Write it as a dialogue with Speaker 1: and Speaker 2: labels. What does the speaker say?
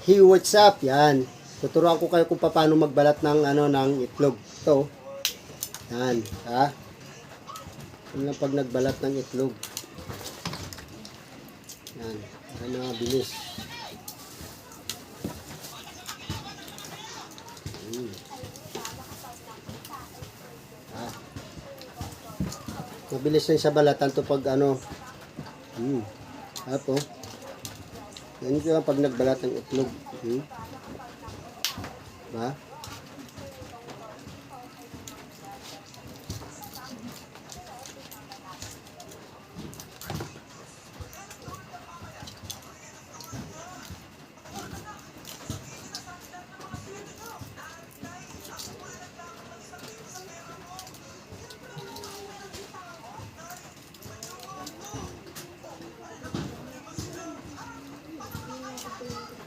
Speaker 1: Hey, what's up? Yan. Tuturuan ko kayo kung paano magbalat ng ng itlog. Ito. Yan, ha? Yan lang pag nagbalat ng itlog. Yan. Yan na bilis. Ha? Mabilis na sa balatan to pag Apo. Ganito lang pag nagbalat ng itlog. Ba?